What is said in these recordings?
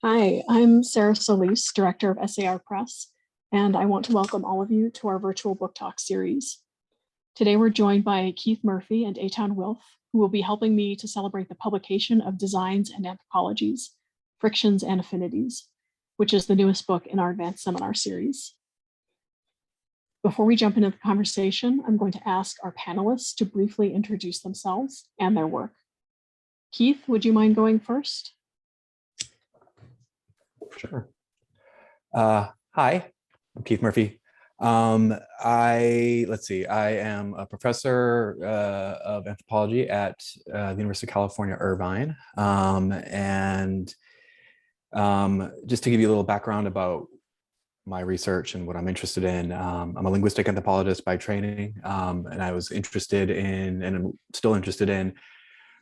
Hi, I'm Sarah Soliz, Director of SAR Press, and I want to welcome all of you to our virtual book talk series. Today, we're joined by Keith Murphy and Eitan Wilf, who will be helping me to celebrate the publication of Designs and Anthropologies, Frictions and Affinities, which is the newest book in our advanced seminar series. Before we jump into the conversation, I'm going to ask our panelists to briefly introduce themselves and their work. Keith, would you mind going first? Sure. Hi, I'm Keith Murphy. I am a professor of anthropology at the University of California, Irvine. Just to give you a little background about my research and what I'm interested in, I'm a linguistic anthropologist by training, and I was interested in, and I'm still interested in,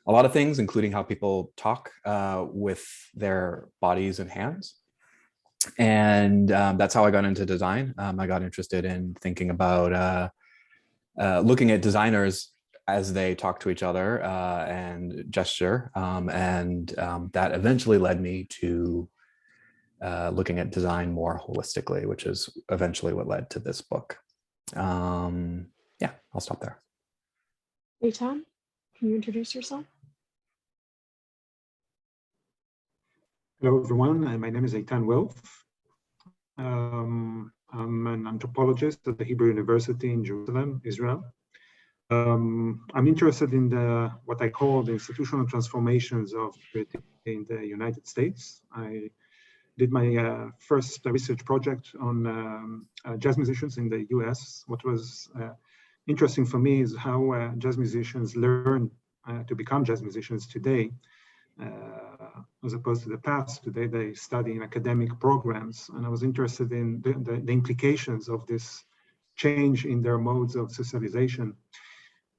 a lot of things, including how people talk with their bodies and hands. And that's how I got into design. I got interested in thinking about looking at designers as they talk to each other and gesture. That eventually led me to looking at design more holistically, which is eventually what led to this book. Yeah, I'll stop there. Eitan, can you introduce yourself? Hello, everyone. My name is Eitan Wilf. I'm an anthropologist at the Hebrew University in Jerusalem, Israel. I'm interested in what I call the institutional transformations of creativity in the United States. I did my first research project on jazz musicians in the US. What was interesting for me is how jazz musicians learn to become jazz musicians today. As opposed to the past. Today they study in academic programs, and I was interested in the implications of this change in their modes of socialization.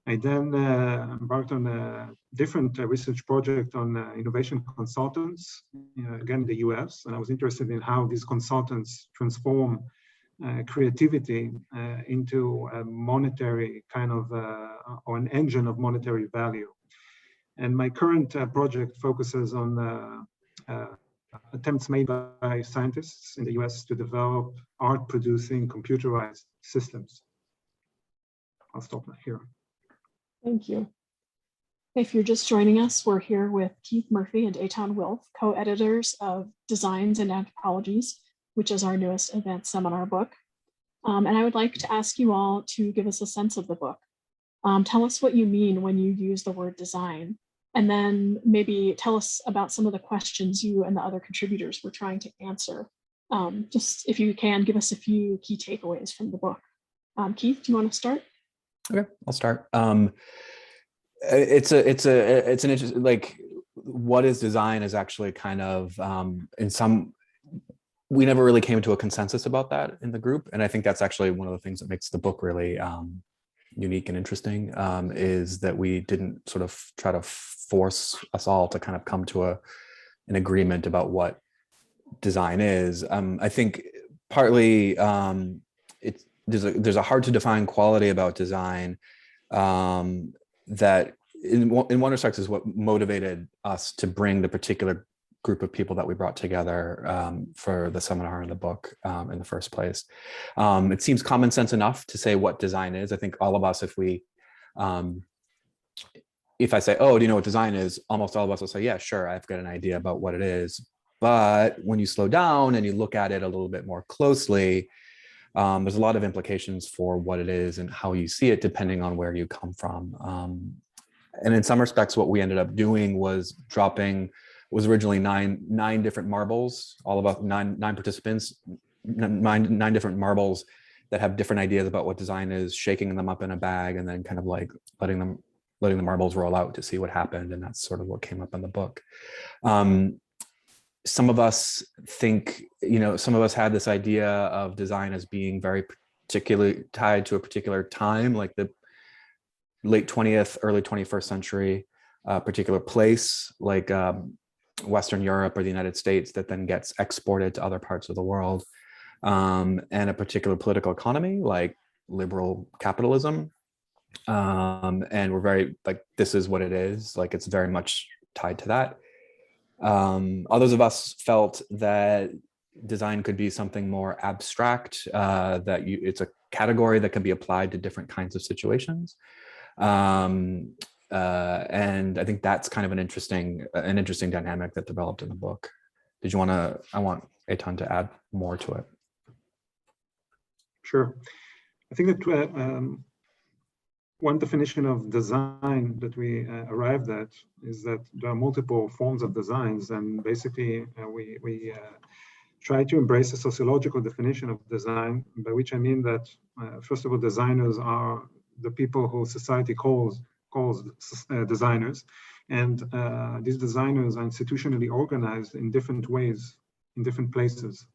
I then embarked on a different research project on innovation consultants, again in the US, and I was interested in how these consultants transform creativity into a monetary kind of, or an engine of monetary value. And my current project focuses on attempts made by scientists in the US to develop art-producing computerized systems. I'll stop here. Thank you. If you're just joining us, we're here with Keith Murphy and Eitan Wilf, co-editors of Designs and Anthropologies, which is our newest advanced seminar book. And I would like to ask you all to give us a sense of the book. Tell us what you mean when you use the word design. And then maybe tell us about some of the questions you and the other contributors were trying to answer. Just if you can, give us a few key takeaways from the book. Keith, do you want to start? Okay, I'll start. It's an interesting, like, what is design is actually kind of, we never really came to a consensus about that in the group. And I think that's actually one of the things that makes the book really unique and interesting, is that we didn't sort of try to force us all to kind of come to an agreement about what design is. I think partly there's a hard to define quality about design that in one respect is what motivated us to bring the particular group of people that we brought together for the seminar and the book in the first place. It seems common sense enough to say what design is. I think all of us, if I say, oh, do you know what design is? Almost all of us will say, yeah, sure, I've got an idea about what it is. But when you slow down and you look at it a little bit more closely, there's a lot of implications for what it is and how you see it, depending on where you come from. And in some respects, what we ended up doing was was originally nine different marbles, all about nine participants, nine different marbles that have different ideas about what design is, shaking them up in a bag and then kind of like letting the marbles roll out to see what happened. And that's sort of what came up in the book. Some of us think, some of us had this idea of design as being very particularly tied to a particular time, like the late 20th, early 21st century, particular place, like Western Europe or the United States, that then gets exported to other parts of the world, and a particular political economy, like liberal capitalism. And we're very like, this is what it is, like it's very much tied to that. Others of us felt that design could be something more abstract, it's a category that can be applied to different kinds of situations. And I think that's kind of an interesting dynamic that developed in the book. Did you want to, I want Eitan to add more to it. Sure. I think that one definition of design that we arrived at is that there are multiple forms of designs, and basically we try to embrace a sociological definition of design, by which I mean that, first of all, designers are the people who society calls designers, and these designers are institutionally organized in different ways, in different places.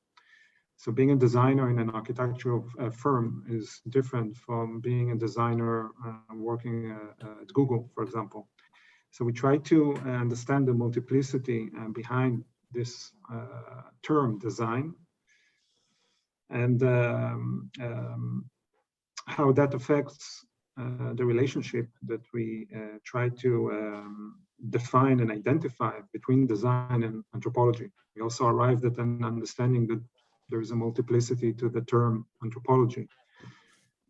So being a designer in an architectural firm is different from being a designer working at Google, for example. So we try to understand the multiplicity behind this term design, and how that affects the relationship that we try to define and identify between design and anthropology. We also arrived at an understanding that there is a multiplicity to the term anthropology.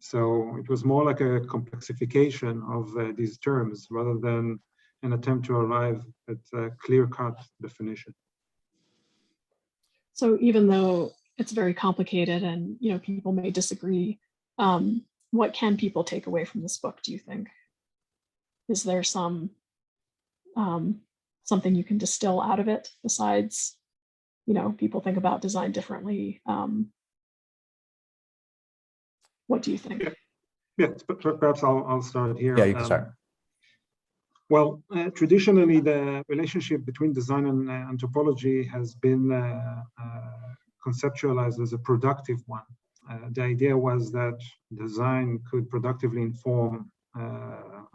So it was more like a complexification of these terms rather than an attempt to arrive at a clear-cut definition. So even though it's very complicated and people may disagree, what can people take away from this book, do you think? Is there something you can distill out of it besides, people think about design differently? What do you think? Yeah, perhaps I'll start here. Yeah, you can start. Well, traditionally, the relationship between design and anthropology has been conceptualized as a productive one. The idea was that design could productively inform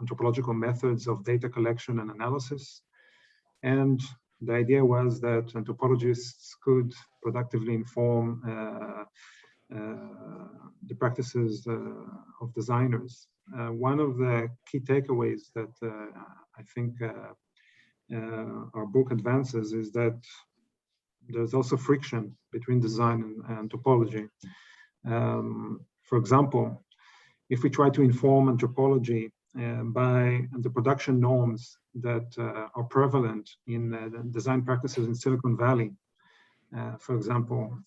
anthropological methods of data collection and analysis. And the idea was that anthropologists could productively inform the practices of designers. One of the key takeaways that I think our book advances is that there's also friction between design and anthropology. For example, if we try to inform anthropology by the production norms that are prevalent in design practices in Silicon Valley, for example,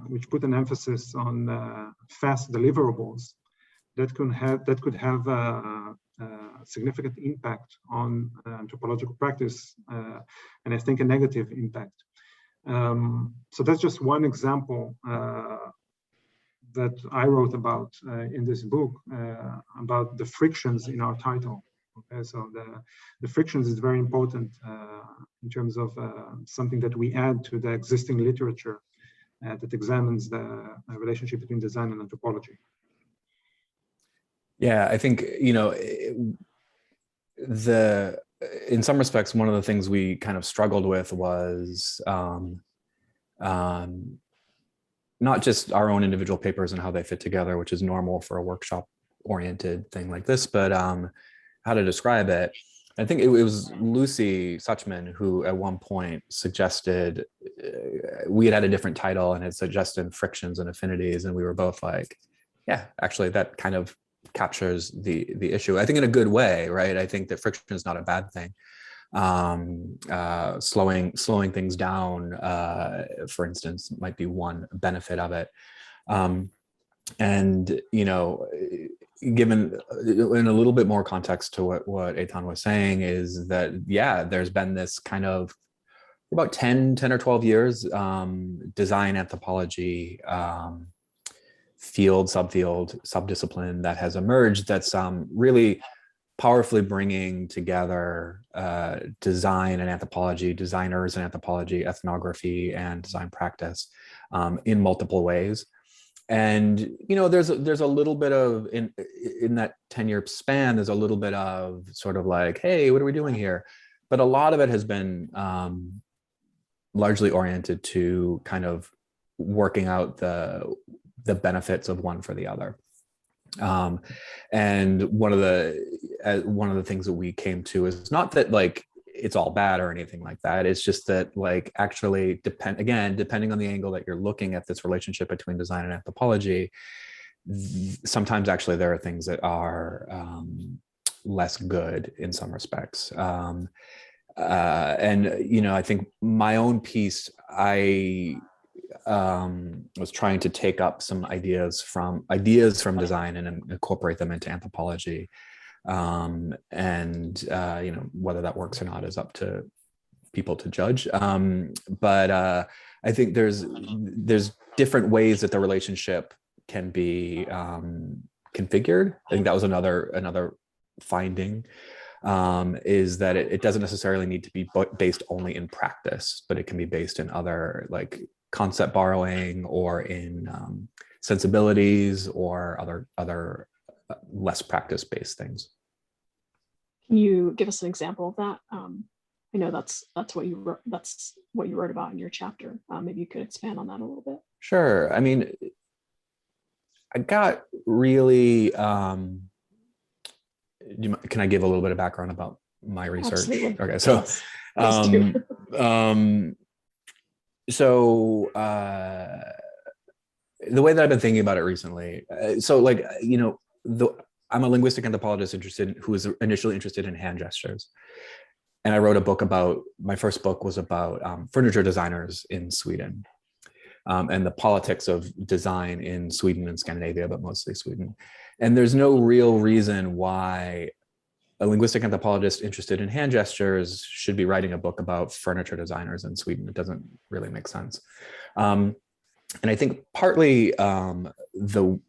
which put an emphasis on fast deliverables, that could have a significant impact on anthropological practice, and I think a negative impact. So that's just one example that I wrote about in this book, about the frictions in our title. Okay, so the frictions is very important in terms of something that we add to the existing literature that examines the relationship between design and anthropology. Yeah, I think, in some respects, one of the things we kind of struggled with was not just our own individual papers and how they fit together, which is normal for a workshop-oriented thing like this, but how to describe it. I think it was Lucy Suchman who at one point suggested, we had a different title and had suggested frictions and affinities, and we were both like, yeah, actually that kind of captures the issue. I think in a good way, right? I think that friction is not a bad thing. Slowing things down, for instance, might be one benefit of it. And, given in a little bit more context to what Eitan was saying, is that, yeah, there's been this kind of about 10 or 12 years, design anthropology, field, subfield, subdiscipline that has emerged that's really powerfully bringing together design and anthropology, designers and anthropology, ethnography and design practice in multiple ways. And there's a little bit of in that 10-year span, there's a little bit of sort of like, hey, what are we doing here? But a lot of it has been largely oriented to kind of working out the benefits of one for the other. And one of the things that we came to is not that like it's all bad or anything like that. It's just that, like, actually depending on the angle that you're looking at this relationship between design and anthropology, sometimes actually there are things that are less good in some respects. And, you know, I think my own piece, I was trying to take up some ideas from design and incorporate them into anthropology. And, you know, whether that works or not is up to people to judge. But I think there's different ways that the relationship can be configured. I think that was another finding, is that it doesn't necessarily need to be based only in practice, but it can be based in other, like, concept borrowing, or in sensibilities, or other less practice-based things. Can you give us an example of that? I know that's what you wrote. That's what you wrote about in your chapter. Maybe you could expand on that a little bit. Sure. I mean, I got really. Can I give a little bit of background about my research? Absolutely. Okay, so. Yes, So the way that I've been thinking about it recently, so, like, you know, I'm a linguistic anthropologist who was initially interested in hand gestures. And I wrote a book my first book was about furniture designers in Sweden, and the politics of design in Sweden and Scandinavia, but mostly Sweden. And there's no real reason why a linguistic anthropologist interested in hand gestures should be writing a book about furniture designers in Sweden. It doesn't really make sense. And I think partly the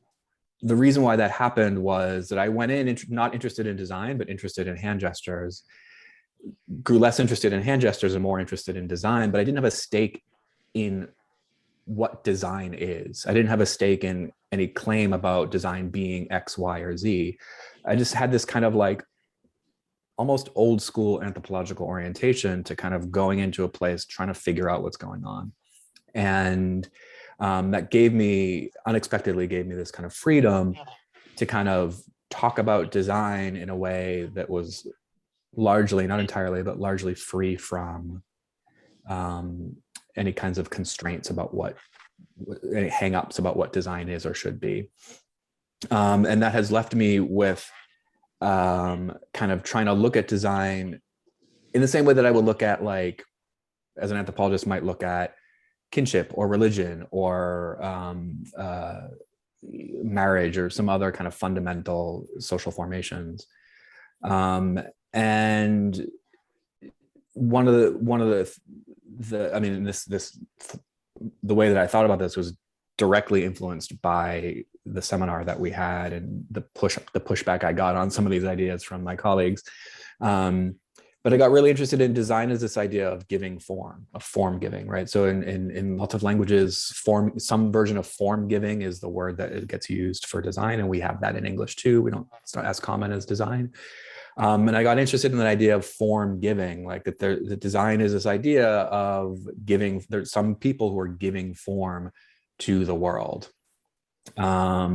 reason why that happened was that I went in not interested in design, but interested in hand gestures, grew less interested in hand gestures and more interested in design, but I didn't have a stake in what design is. I didn't have a stake in any claim about design being X, Y, or Z. I just had this kind of, like, almost old school anthropological orientation to kind of going into a place, trying to figure out what's going on. And that unexpectedly gave me this kind of freedom to kind of talk about design in a way that was largely, not entirely, but largely free from any kinds of constraints about any hang-ups about what design is or should be. And that has left me with kind of trying to look at design in the same way that I would look at, like, as an anthropologist might look at kinship or religion or marriage or some other kind of fundamental social formations. And one of the I mean, the way that I thought about this was directly influenced by the seminar that we had and the pushback I got on some of these ideas from my colleagues. But I got really interested in design as this idea of giving form, of form giving, right? So in lots of languages, some version of form giving is the word that it gets used for design, and we have that in English too. It's not as common as design. And I got interested in that idea of form giving, like that the design is this idea of giving. There's some people who are giving form to the world, what are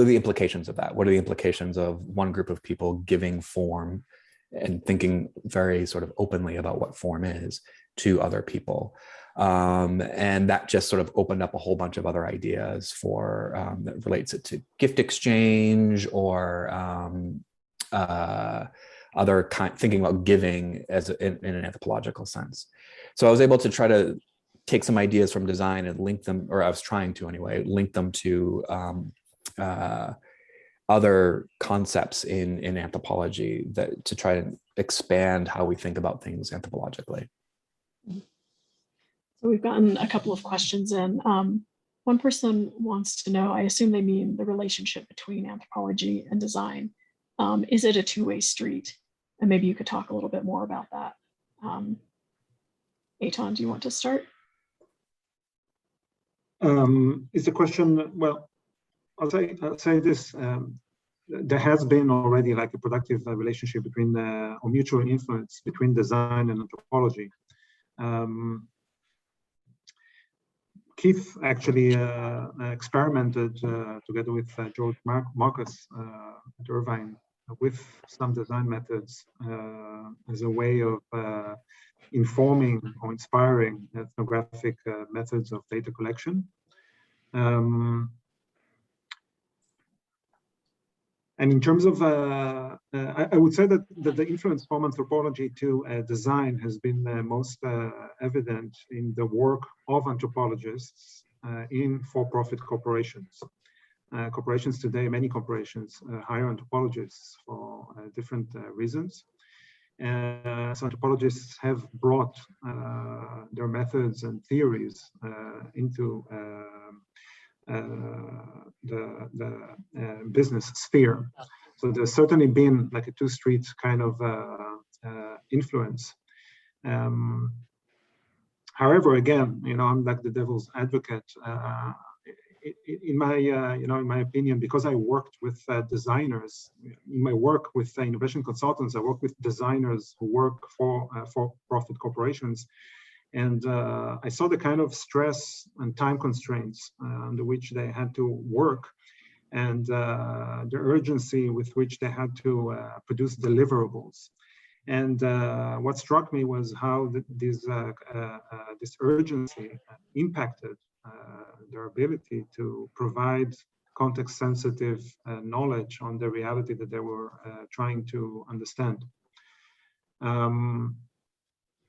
the implications of that? What are the implications of one group of people giving form and thinking very sort of openly about what form is to other people? And that just sort of opened up a whole bunch of other ideas for that relates it to gift exchange or thinking about giving as in an anthropological sense. So I was able to try to take some ideas from design and link them, or I was trying to anyway, link them to other concepts in anthropology to try to expand how we think about things anthropologically. So we've gotten a couple of questions in. One person wants to know, I assume they mean the relationship between anthropology and design. Is it a two-way street? And maybe you could talk a little bit more about that. Eitan, do you want to start? Is the question, well, I'll say this, there has been already like a productive relationship between, or mutual influence between design and anthropology. Keith actually experimented together with George Marcus at Irvine with some design methods as a way of informing or inspiring ethnographic methods of data collection. And in terms of, I would say that the influence from anthropology to design has been most evident in the work of anthropologists in for-profit corporations. Corporations today, many corporations hire anthropologists for different reasons. So anthropologists have brought their methods and theories into the business sphere. So there's certainly been like a two-street kind of influence. However, again, I'm like the devil's advocate. In my, in my opinion, because I worked with designers, in my work with innovation consultants, I work with designers who work for for-profit corporations. And I saw the kind of stress and time constraints under which they had to work, and the urgency with which they had to produce deliverables. And what struck me was how this urgency impacted their ability to provide context-sensitive knowledge on the reality that they were trying to understand.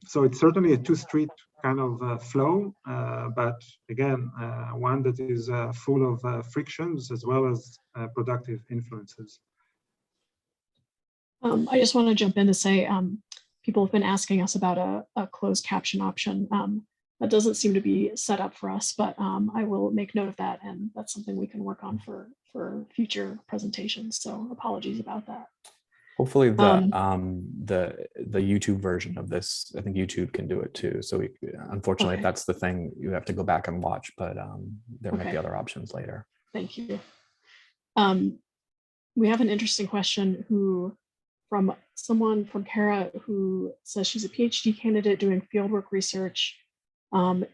So it's certainly a two-street kind of flow, but again, one that is full of frictions as well as productive influences. I just want to jump in to say, people have been asking us about a closed caption option. That doesn't seem to be set up for us, but I will make note of that, and that's something we can work on for future presentations. So apologies about that. Hopefully the YouTube version of this, I think YouTube can do it too. So unfortunately, if that's the thing, you have to go back and watch, but there might be other options later. Thank you. We have an interesting question from someone from Kara, who says she's a PhD candidate doing fieldwork research on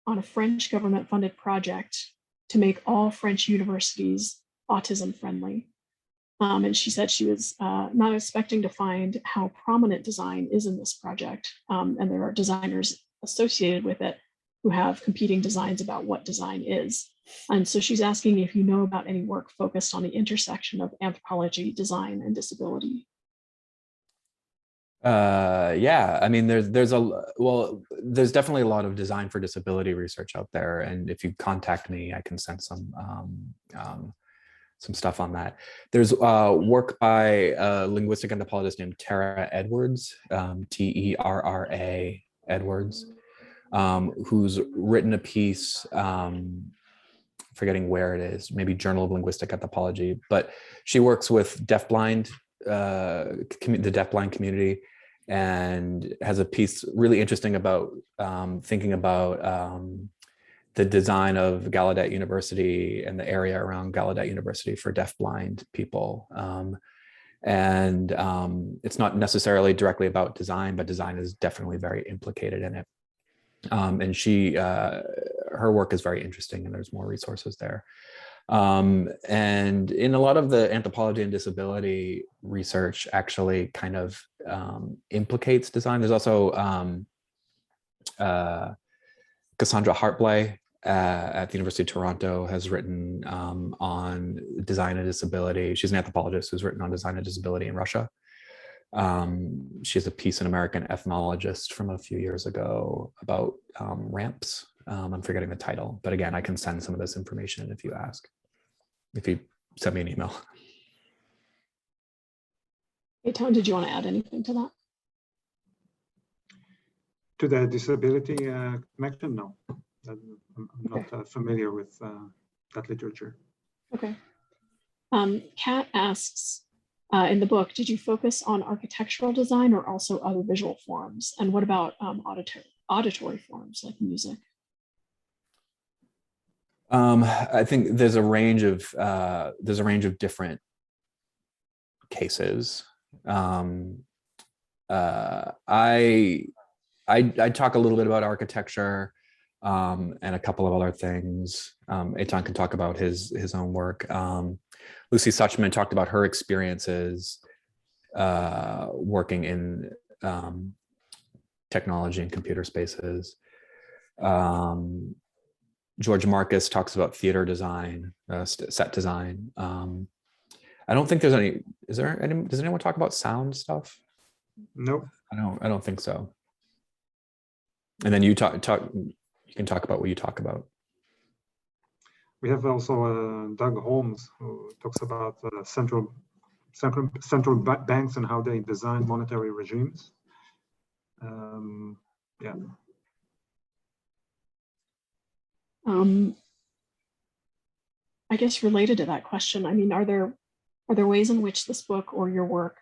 a French government funded project to make all French universities autism friendly. And she said she was not expecting to find how prominent design is in this project. And there are designers associated with it who have competing designs about what design is. And so she's asking if you know about any work focused on the intersection of anthropology, design, and disability. Yeah, I mean, there's definitely a lot of design for disability research out there. And if you contact me, I can send some stuff on that. There's work by a linguistic anthropologist named Tara Edwards, Terra Edwards, who's written a piece, forgetting where it is, maybe Journal of Linguistic Anthropology, but she works with deafblind, the deafblind community, and has a piece really interesting about thinking about the design of Gallaudet University and the area around Gallaudet University for deafblind people. It's not necessarily directly about design, but design is definitely very implicated in it. And her work is very interesting, and there's more resources there. And in a lot of the anthropology and disability research actually kind of implicates design. There's also Cassandra Hartblay at the University of Toronto has written on design and disability. She's an anthropologist who's written on design and disability in Russia. She has a piece in American Ethnologist from a few years ago about ramps. I'm forgetting the title, but again, I can send some of this information if you ask, if you send me an email. Hey, Tone, did you want to add anything to that? To the disability connection? No, I'm not familiar with that literature. Okay. Kat asks, in the book, did you focus on architectural design or also other visual forms? And what about auditory forms like music? I think there's a range of different cases. I talk a little bit about architecture and a couple of other things. Eitan can talk about his own work. Lucy Suchman talked about her experiences working in technology and computer spaces. George Marcus talks about theater design, set design. I don't think there's any, does anyone talk about sound stuff? No. I don't think so. And then you you can talk about what you talk about. We have also Doug Holmes, who talks about central banks and how they design monetary regimes. Yeah. I guess related to that question, I mean, are there ways in which this book or your work,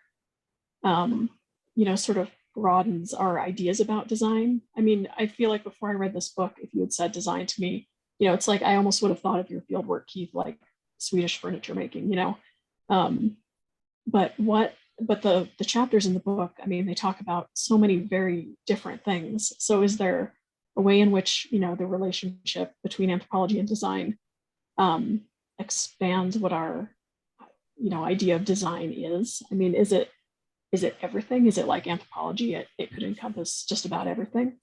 sort of broadens our ideas about design? I mean, I feel like before I read this book, if you had said design to me, it's like I almost would have thought of your field work, Keith, like Swedish furniture making, but the chapters in the book, I mean, they talk about so many very different things. So is there a way in which, the relationship between anthropology and design expands what our, idea of design is? I mean, is it everything? Is it like anthropology? It could encompass just about everything.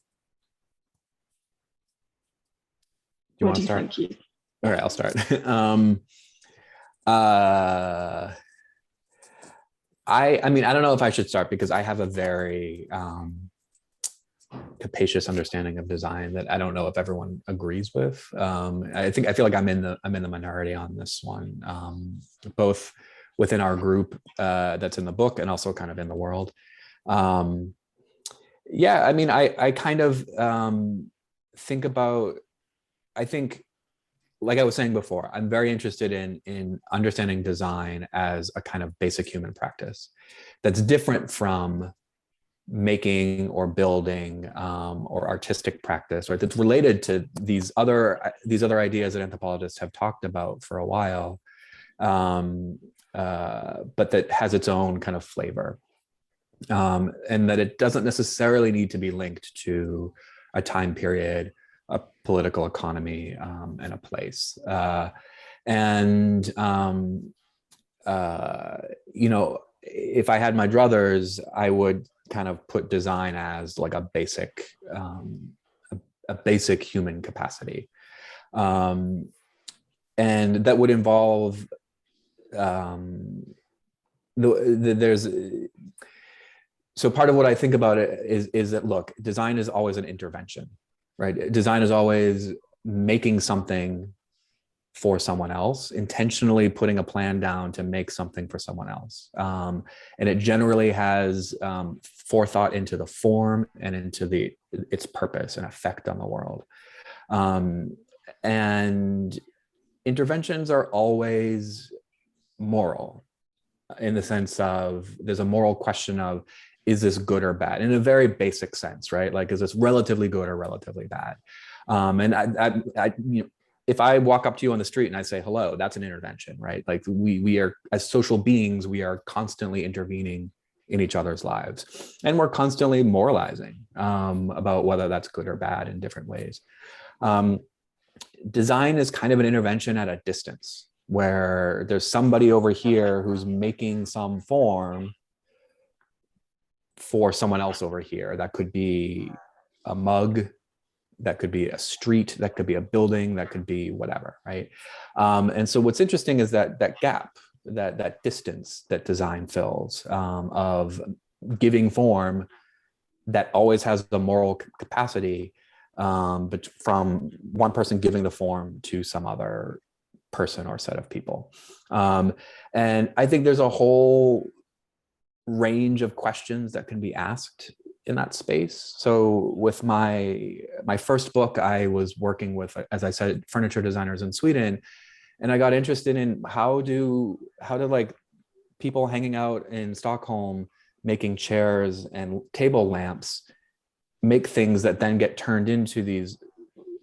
What do you think, Keith? All right, I'll start. I mean, I don't know if I should start because I have a very capacious understanding of design that I don't know if everyone agrees with. I feel like I'm in the minority on this one, both within our group that's in the book and also kind of in the world. Yeah, I mean, I kind of think about, I think, like I was saying before, I'm very interested in understanding design as a kind of basic human practice that's different from making or building or artistic practice, right? That's related to these other ideas that anthropologists have talked about for a while, but that has its own kind of flavor, and that it doesn't necessarily need to be linked to a time period, a political economy, and a place. If I had my druthers, I would kind of put design as like a basic human capacity, and that would involve so part of what I think about it is that, look, design is always an intervention, right? Design is always making something for someone else, intentionally putting a plan down to make something for someone else. And it generally has forethought into the form and into its purpose and effect on the world. And interventions are always moral, in the sense of there's a moral question of, is this good or bad, in a very basic sense, right? Like, is this relatively good or relatively bad? And if I walk up to you on the street and I say hello, that's an intervention, right? Like we are, as social beings, we are constantly intervening in each other's lives, and we're constantly moralizing about whether that's good or bad in different ways. Design is kind of an intervention at a distance, where there's somebody over here who's making some form for someone else over here. That could be a mug, that could be a street, that could be a building, that could be whatever, right? And so what's interesting is that gap, that distance that design fills, of giving form that always has the moral capacity, but from one person giving the form to some other person or set of people. And I think there's a whole range of questions that can be asked in that space. So with my first book, I was working with, as I said, furniture designers in Sweden, and I got interested in how do like people hanging out in Stockholm making chairs and table lamps make things that then get turned into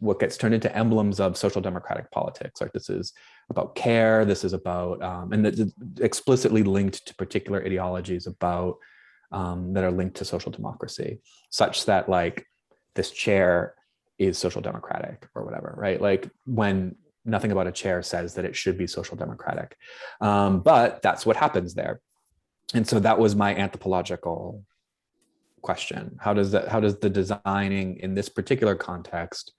what gets turned into emblems of social democratic politics. Like, this is about care, this is about, and it's explicitly linked to particular ideologies about, that are linked to social democracy, such that like this chair is social democratic or whatever, right? Like, when nothing about a chair says that it should be social democratic, but that's what happens there. And so that was my anthropological question. How does the designing in this particular context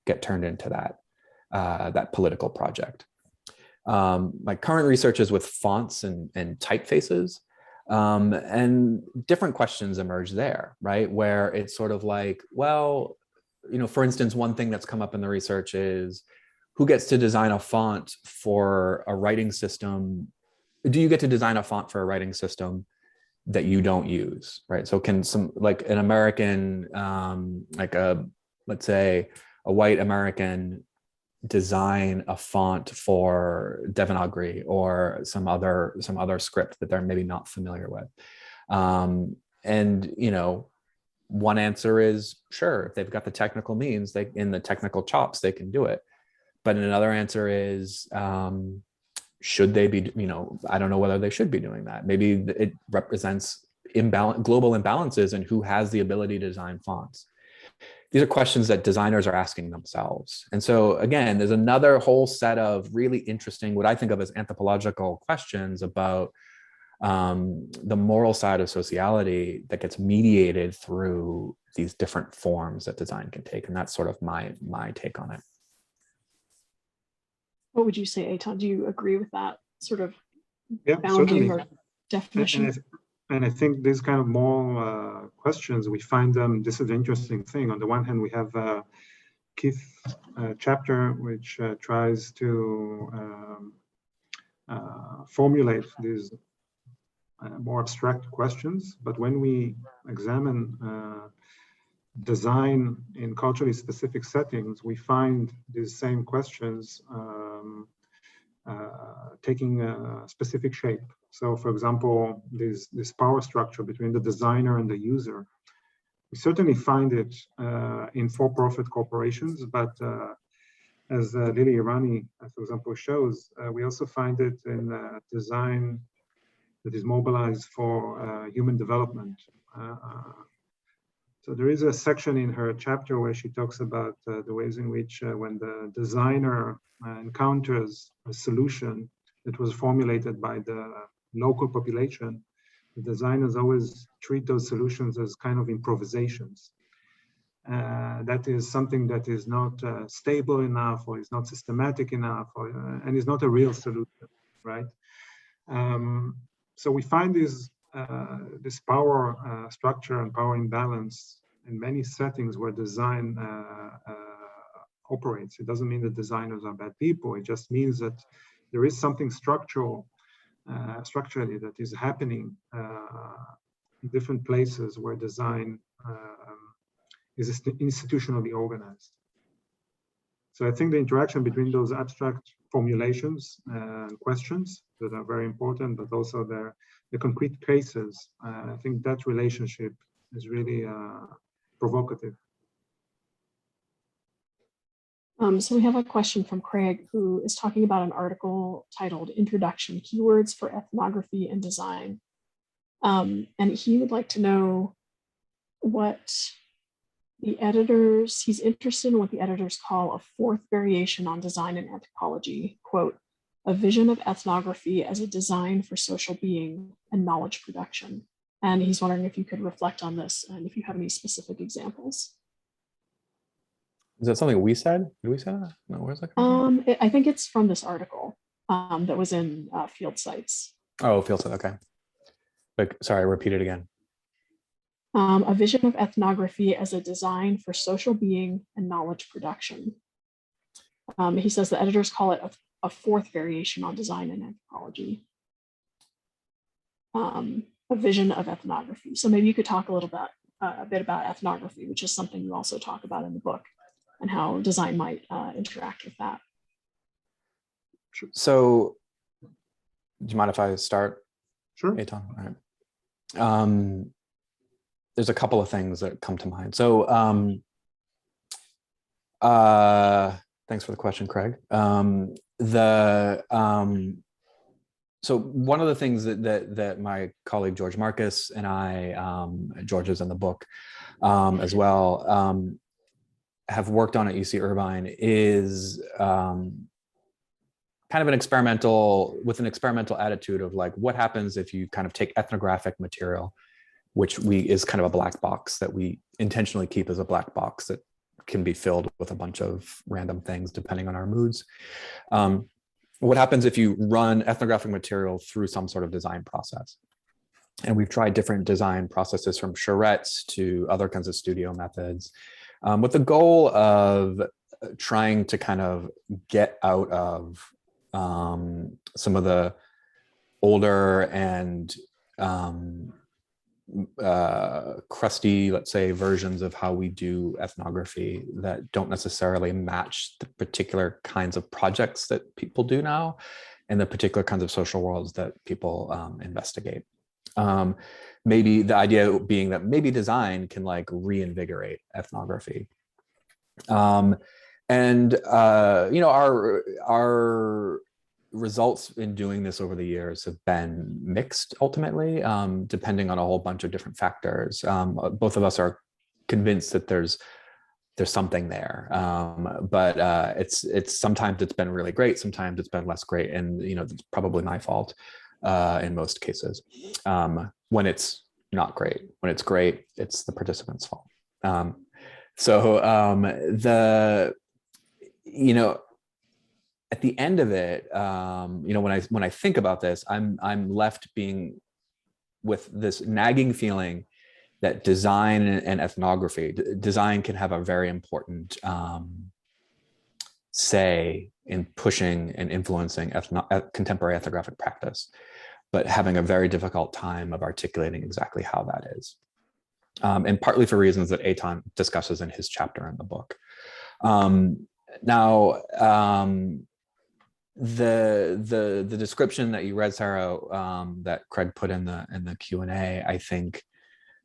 get turned into that political project? My current research is with fonts and typefaces, and different questions emerge there, right? Where it's sort of like, well, for instance, one thing that's come up in the research is who gets to design a font for a writing system? Do you get to design a font for a writing system that you don't use, right? So can like an American, let's say a white American, design a font for Devanagari or some other script that they're maybe not familiar with? And one answer is sure, if they've got the technical means, in the technical chops, they can do it. But another answer is, should they be, I don't know whether they should be doing that. Maybe it represents global imbalances in who has the ability to design fonts. These are questions that designers are asking themselves. And so again, there's another whole set of really interesting, what I think of as anthropological questions about the moral side of sociality that gets mediated through these different forms that design can take. And that's sort of my take on it. What would you say, Eitan? Do you agree with that sort of certainly. bounding or definition? And I think these kind of moral questions, we find them, this is the interesting thing. On the one hand, we have Keith's chapter, which tries to formulate these more abstract questions. But when we examine design in culturally specific settings, we find these same questions taking a specific shape. So, for example, this power structure between the designer and the user, we certainly find it in for-profit corporations, but as Lily Irani, for example, shows, we also find it in design that is mobilized for human development. So there is a section in her chapter where she talks about the ways in which when the designer encounters a solution that was formulated by the local population, the designers always treat those solutions as kind of improvisations. That is something that is not stable enough, or is not systematic enough, and is not a real solution, right? So we find this power structure and power imbalance in many settings where design operates. It doesn't mean that designers are bad people. It just means that there is something structurally that is happening in different places where design is institutionally organized. So I think the interaction between those abstract formulations and questions that are very important, but also the concrete cases, I think that relationship is really provocative. So we have a question from Craig, who is talking about an article titled Introduction, Keywords for Ethnography and Design. And he would like to know what the editors, he's interested in what the editors call a fourth variation on design and anthropology, quote, a vision of ethnography as a design for social being and knowledge production. And he's wondering if you could reflect on this and if you have any specific examples. Is that something we said? Did we say that? No, where's that coming from? I think it's from this article that was in Field Sites. Oh, Field Sites, okay. But sorry, repeat it again. A vision of ethnography as a design for social being and knowledge production. He says the editors call it a fourth variation on design and anthropology. A vision of ethnography. So maybe you could talk a bit about ethnography, which is something you also talk about in the book, and how design might interact with that. So, do you mind if I start? Sure. Eitan? All right. There's a couple of things that come to mind. So, thanks for the question, Craig. So one of the things that my colleague George Marcus and I, George is in the book as well, have worked on at UC Irvine is kind of an experimental attitude of like, what happens if you kind of take ethnographic material, which is kind of a black box that we intentionally keep as a black box that can be filled with a bunch of random things depending on our moods. What happens if you run ethnographic material through some sort of design process? And we've tried different design processes from charrettes to other kinds of studio methods, with the goal of trying to kind of get out of some of the older and crusty, let's say, versions of how we do ethnography that don't necessarily match the particular kinds of projects that people do now and the particular kinds of social worlds that people investigate. Maybe the idea being that maybe design can like reinvigorate ethnography. You know, our results in doing this over the years have been mixed ultimately, depending on a whole bunch of different factors. Both of us are convinced that there's something there, but it's sometimes it's been really great, sometimes it's been less great, and you know, it's probably my fault in most cases. When it's not great, when it's great, it's the participants' fault. You know, at the end of it, you know, when I think about this, I'm left being with this nagging feeling that design and ethnography, design can have a very important say in pushing and influencing contemporary ethnographic practice, but having a very difficult time of articulating exactly how that is. And partly for reasons that Eitan discusses in his chapter in the book. The description that you read, Sarah, that Craig put in the Q&A, I think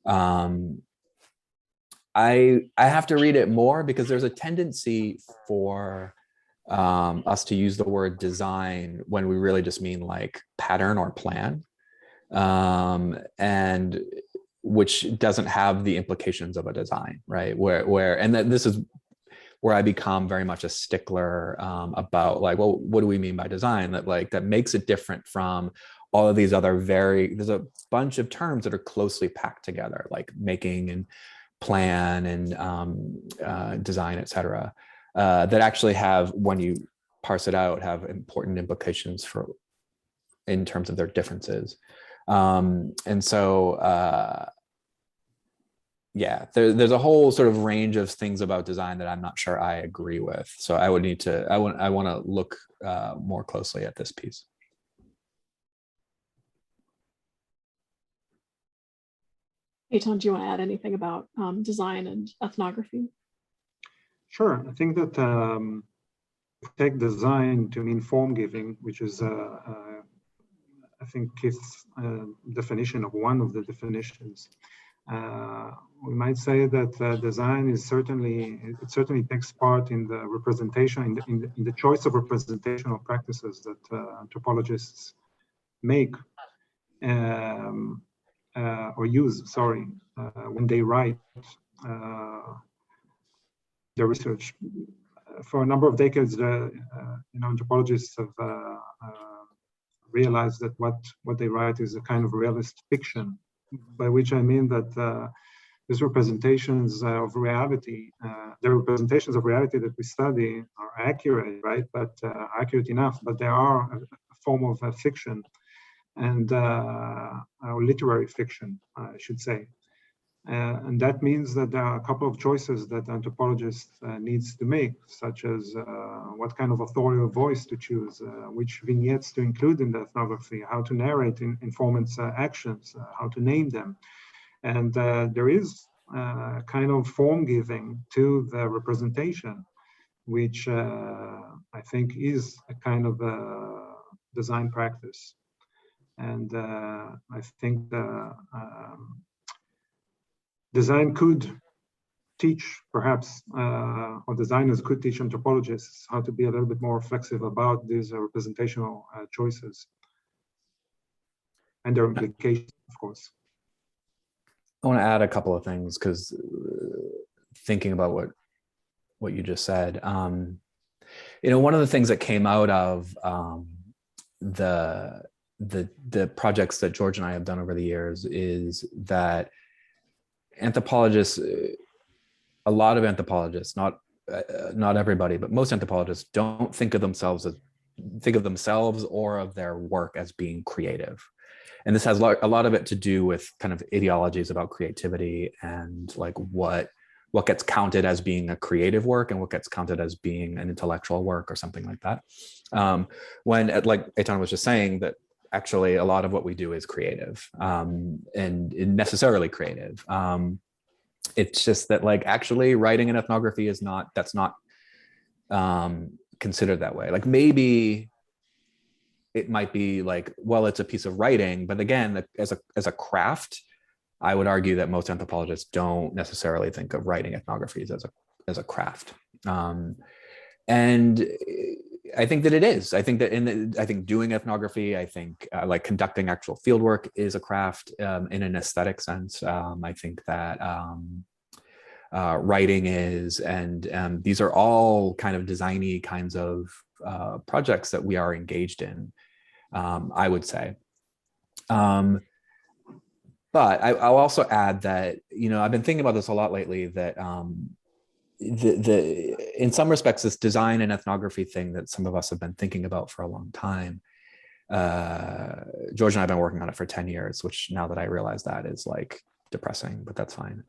I have to read it more, because there's a tendency for us to use the word design when we really just mean like pattern or plan, and which doesn't have the implications of a design, right? And this is where I become very much a stickler about like, well, what do we mean by design? That makes it different from all of these other there's a bunch of terms that are closely packed together, like making and plan and design, et cetera, that actually have, when you parse it out, have important implications in terms of their differences. Yeah, there's a whole sort of range of things about design that I'm not sure I agree with. So I want to look more closely at this piece. Eitan, do you want to add anything about design and ethnography? Sure. I think that take design to mean form giving, which is I think Keith's definition of one of the definitions. We might say that design is certainly takes part in the representation, in the choice of representational practices that anthropologists make or use, when they write their research. For a number of decades, anthropologists have realized that what they write is a kind of realist fiction, by which I mean that these representations of reality, the representations of reality that we study are accurate, right? But accurate enough, but they are a form of fiction, and literary fiction, I should say. And that means that there are a couple of choices that anthropologists needs to make, such as what kind of authorial voice to choose, which vignettes to include in the ethnography, how to narrate informants' actions, how to name them. And there is kind of form giving to the representation, which I think is a kind of a design practice. And I think design could teach, perhaps, or designers could teach anthropologists how to be a little bit more flexible about these representational choices and their implications, of course. I want to add a couple of things, because thinking about what you just said, one of the things that came out of the projects that George and I have done over the years is that anthropologists, a lot of anthropologists, not everybody, but most anthropologists don't think of themselves or of their work as being creative. And this has a lot of it to do with kind of ideologies about creativity and like what gets counted as being a creative work and what gets counted as being an intellectual work or something like that. When, like Eitan was just saying, that actually a lot of what we do is creative and necessarily creative. It's just that like actually writing an ethnography is not, that's not considered that way. Like maybe it might be like, well, it's a piece of writing, but again, as a craft, I would argue that most anthropologists don't necessarily think of writing ethnographies as a craft. And I think that it is. I think that I think doing ethnography, I think like conducting actual field work is a craft in an aesthetic sense. I think that writing is, and these are all kind of designy kinds of projects that we are engaged in, I would say. But I'll also add that, I've been thinking about this a lot lately, that in some respects, this design and ethnography thing that some of us have been thinking about for a long time, George and I have been working on it for 10 years, which now that I realize that is like depressing, but that's fine.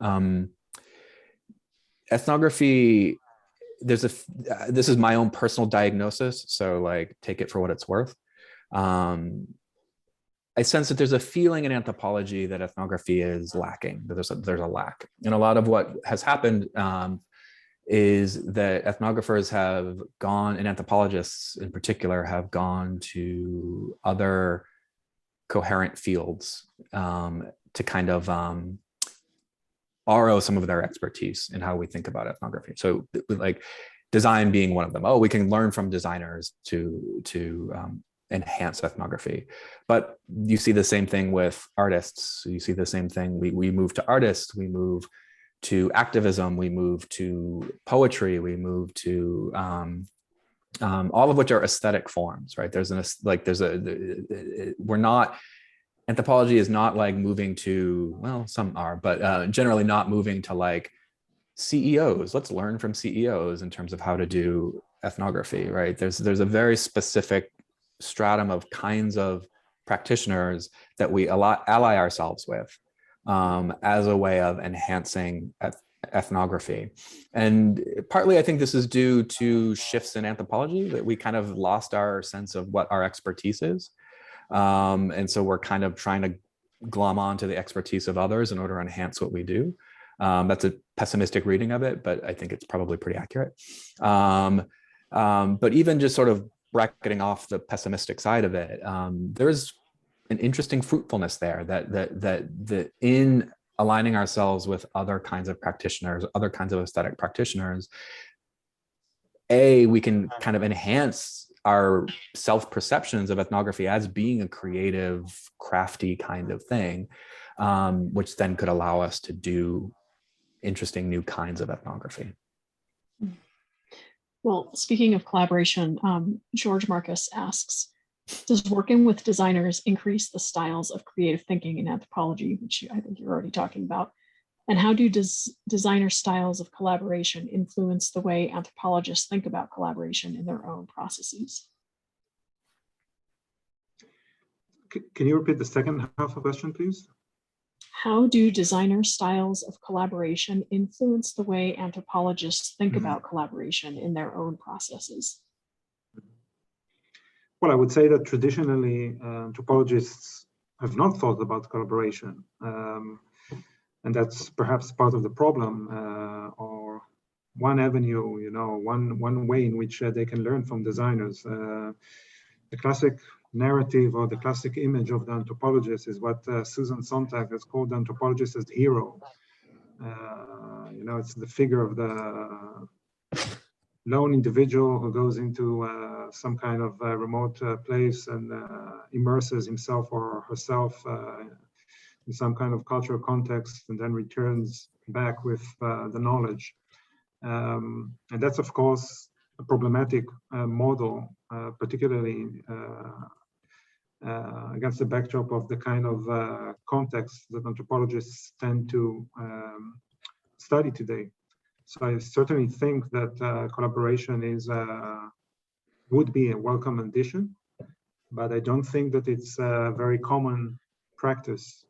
Ethnography, this is my own personal diagnosis, so like take it for what it's worth. I sense that there's a feeling in anthropology that ethnography is lacking, that there's a lack. And a lot of what has happened is that ethnographers have gone, and anthropologists in particular, have gone to other coherent fields to kind of borrow some of their expertise in how we think about ethnography. So like design being one of them. Oh, we can learn from designers to enhance ethnography. But you see the same thing with artists. You see the same thing. We move to artists, we move to activism, we move to poetry, we move to all of which are aesthetic forms, right? Anthropology is not like moving to, well, some are, but generally not moving to like CEOs. Let's learn from CEOs in terms of how to do ethnography, right? There's a very specific stratum of kinds of practitioners that we ally ourselves with as a way of enhancing ethnography. And partly I think this is due to shifts in anthropology, that we kind of lost our sense of what our expertise is. And so we're kind of trying to glom onto the expertise of others in order to enhance what we do. That's a pessimistic reading of it, but I think it's probably pretty accurate. But even just sort of bracketing off the pessimistic side of it, there's an interesting fruitfulness there that in aligning ourselves with other kinds of practitioners, other kinds of aesthetic practitioners, we can kind of enhance our self-perceptions of ethnography as being a creative, crafty kind of thing, which then could allow us to do interesting new kinds of ethnography. Well, speaking of collaboration, George Marcus asks, does working with designers increase the styles of creative thinking in anthropology, which I think you're already talking about? And how do designer styles of collaboration influence the way anthropologists think about collaboration in their own processes? Can you repeat the second half of the question, please? How do designer styles of collaboration influence the way anthropologists think about collaboration in their own processes? Well, I would say that traditionally anthropologists have not thought about collaboration. And that's perhaps part of the problem, or one avenue, one way in which they can learn from designers. The classic narrative or the classic image of the anthropologist is what Susan Sontag has called the anthropologist as the hero. It's the figure of the lone individual who goes into some kind of remote place and immerses himself or herself in some kind of cultural context and then returns back with the knowledge. And that's, of course, problematic model, particularly against the backdrop of the kind of context that anthropologists tend to study today. So I certainly think that collaboration would be a welcome addition, but I don't think that it's a very common practice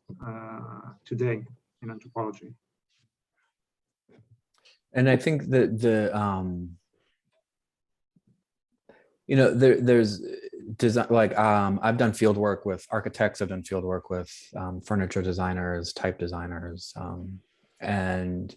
today in anthropology. And I think that there's design, like I've done field work with architects, I've done field work with furniture designers, type designers, and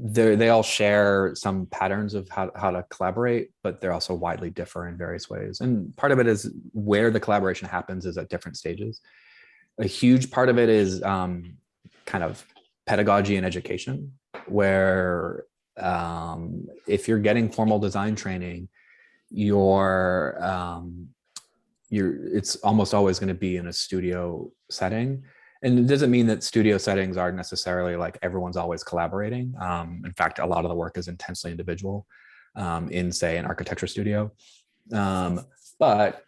they all share some patterns of how to collaborate, but they're also widely differ in various ways. And part of it is where the collaboration happens is at different stages. A huge part of it is kind of pedagogy and education, where if you're getting formal design training, it's almost always going to be in a studio setting. And it doesn't mean that studio settings are necessarily like everyone's always collaborating. In fact, a lot of the work is intensely individual in, say, an architecture studio. But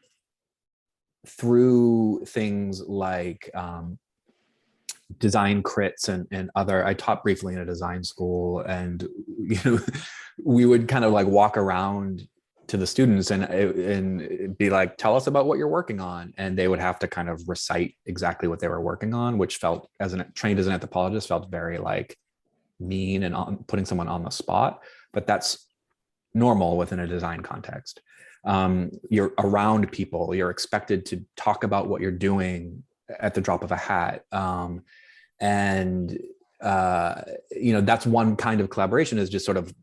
through things like design crits and other, I taught briefly in a design school, and we would kind of like walk around to the students and be like, tell us about what you're working on, and they would have to kind of recite exactly what they were working on, which felt, trained as an anthropologist, felt very like mean and putting someone on the spot, but that's normal within a design context. You're around people, you're expected to talk about what you're doing at the drop of a hat. That's one kind of collaboration, is just sort of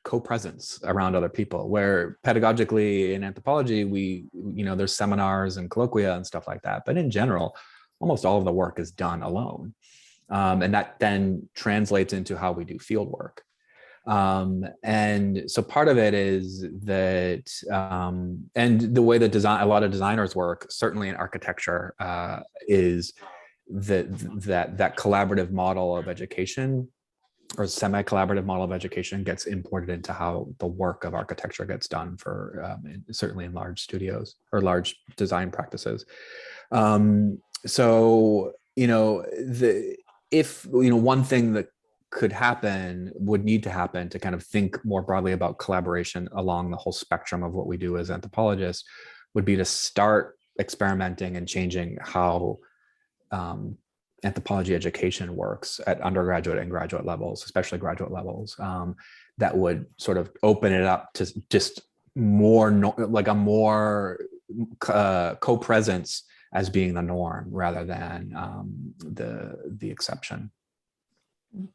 co-presence around other people, where pedagogically in anthropology, there's seminars and colloquia and stuff like that. But in general, almost all of the work is done alone. And that then translates into how we do field work. And so part of it is that, and the way that a lot of designers work, certainly in architecture, is that collaborative model of education, or semi-collaborative model of education, gets imported into how the work of architecture gets done for certainly in large studios or large design practices. One thing that would need to happen to kind of think more broadly about collaboration along the whole spectrum of what we do as anthropologists would be to start experimenting and changing how anthropology education works at undergraduate and graduate levels, especially graduate levels, that would sort of open it up to just more co-presence as being the norm rather than the exception.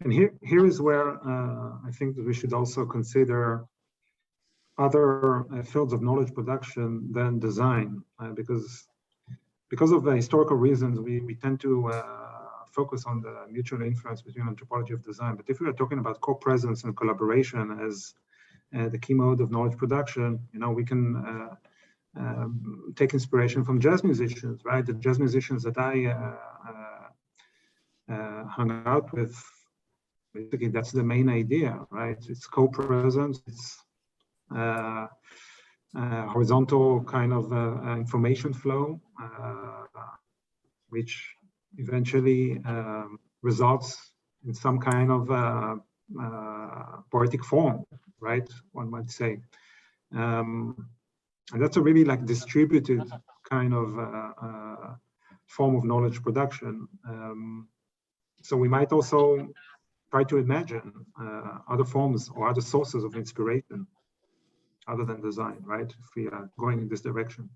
And here is where I think that we should also consider other fields of knowledge production than design, because of the historical reasons, we tend to focus on the mutual influence between anthropology of design. But if we are talking about co-presence and collaboration as the key mode of knowledge production, we can take inspiration from jazz musicians, right? The jazz musicians that I hung out with, basically that's the main idea, right? It's co-presence, it's horizontal kind of information flow, which eventually results in some kind of poetic form, right? One might say. And that's a really like distributed kind of form of knowledge production. So we might also try to imagine other forms or other sources of inspiration other than design, right? If we are going in this direction.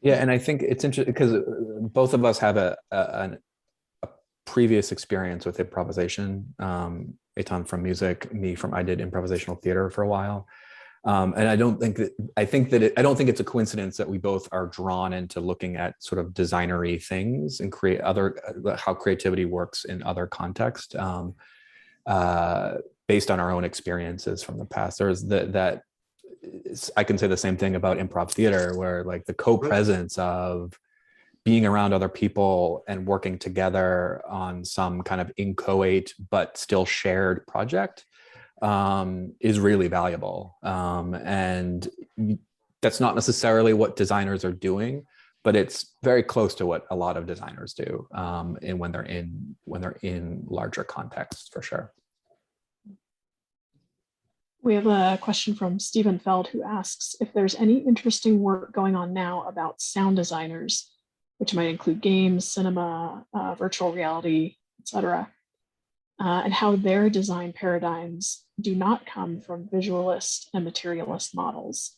Yeah, and I think it's interesting because both of us have a previous experience with improvisation. Eitan from music, I did improvisational theater for a while. And I don't think it's a coincidence that we both are drawn into looking at sort of designery things and how creativity works in other contexts, based on our own experiences from the past. There's that I can say the same thing about improv theater, where like the co-presence of being around other people and working together on some kind of inchoate but still shared project is really valuable. And that's not necessarily what designers are doing, but it's very close to what a lot of designers do, and when they're in larger contexts, for sure. We have a question from Stephen Feld, who asks if there's any interesting work going on now about sound designers, which might include games, cinema, virtual reality, etc., and how their design paradigms do not come from visualist and materialist models.